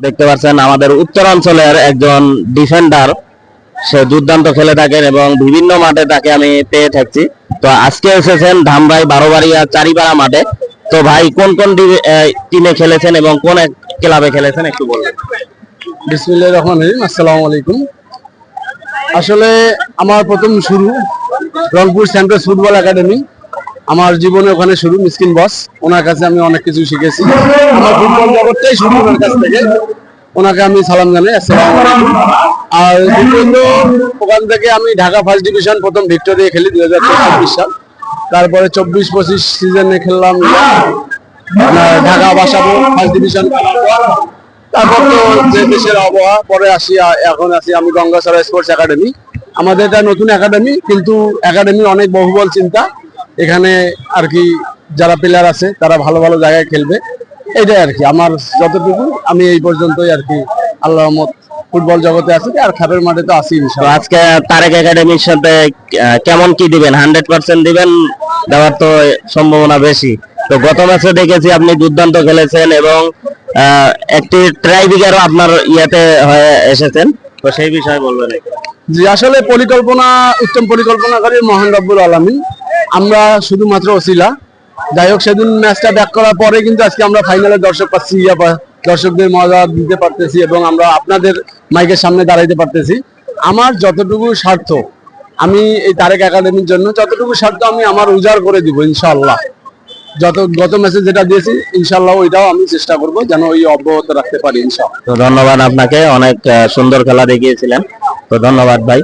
দেখতে পাচ্ছেন আমাদের উত্তরাঞ্চলের একজন ডিফেন্ডার, সে দুর্দান্ত খেলে থাকেন এবং বিভিন্ন মাঠে তাকে আমি পেয়ে থাকছি। তো আজকে এসেছেন ধামরাই বারোবাড়িয়া চারিপাড়া মাঠে। তো ভাই কোন কোন টিমে খেলেছেন এবং কোন ক্লাবে খেলেছেন একটু বলবেন। বিসমিল্লাহির রহমানির রহিম। আসসালামু আলাইকুম। আসলে আমার প্রথম শুরু রংপুর সেন্ট্রাল ফুটবল একাডেমি। আমার জীবনে ওখানে শুরু, মিসকিন বস, ওনার কাছে আমি অনেক কিছু শিখেছি। আমার ফুটবল জগৎটাই শুরু ওনার কাছ থেকে, ওনাকে আমি সালাম জানাই, আসসালামু আলাইকুম। আর দ্বিতীয়ত ওখান থেকে আমি ঢাকা ফার্স্ট ডিভিশন প্রথম ভিক্টোরিয়া খেলি 2024 সাল। তারপরে 24-25 সিজনে খেললাম ঢাকা বাসাবো ফার্স্ট ডিভিশন। তারপর তো যে দেশের আবহাওয়া, পরে আসি এখন আছি আমি গঙ্গাসরা স্পোর্টস একাডেমি। আমাদের এটা নতুন একাডেমি, কিন্তু একাডেমি অনেক বহুবল চিন্তা। এখানে আর কি যারা প্লেয়ার আছে তারা ভালো ভালো জায়গায় খেলবে, এটাই আর কি। আমার যতটুকু আমি এই পর্যন্তই আর কি, আল্লাহর রহমত ফুটবল জগতে আছি আর খাপের মাঠে তো আছি ইনশাআল্লাহ। আজকে তারেক একাডেমির সাথে কেমন কি দিবেন? 100% দিবেন, দেওয়ার তো সম্ভাবনা বেশি। তো গত ম্যাচে দেখেছি আপনি দুর্দান্ত খেলেছেন এবং একটি ট্রাইবিগারও আপনার ইয়াতে হয়ে এসেছেন, তো সেই বিষয়ে বলবেন। জি, আসলে পরিকল্পনা, উত্তম পরিকল্পনাকারী মহান রব্বুল আলামিন। আমরা শুধুমাত্র ওসিলা। যাই হোক, সেদিন ম্যাচটা ব্যাক করার পরে কিন্তু আজকে আমরা ফাইনালে দর্শক পাচ্ছি, দর্শকদের মজা দিতে পারতেছি এবং আমরা আপনাদের মাইকের সামনে দাঁড়াইতে পারতেছি। আমার যতটুকু স্বার্থ, আমি এই তারেক একাডেমির জন্য যতটুকু স্বার্থ আমি আমার উজাড় করে দিব ইনশাআল্লাহ। গত ম্যাচে যেটা দিয়েছি ইনশাআল্লাহ ওইটাও আমি চেষ্টা করব যেন ওই অব্যাহত রাখতে পারি ইনশাআল্লাহ। তো ধন্যবাদ আপনাকে, অনেক সুন্দর খেলা দেখিয়েছিলেন। তো ধন্যবাদ ভাই।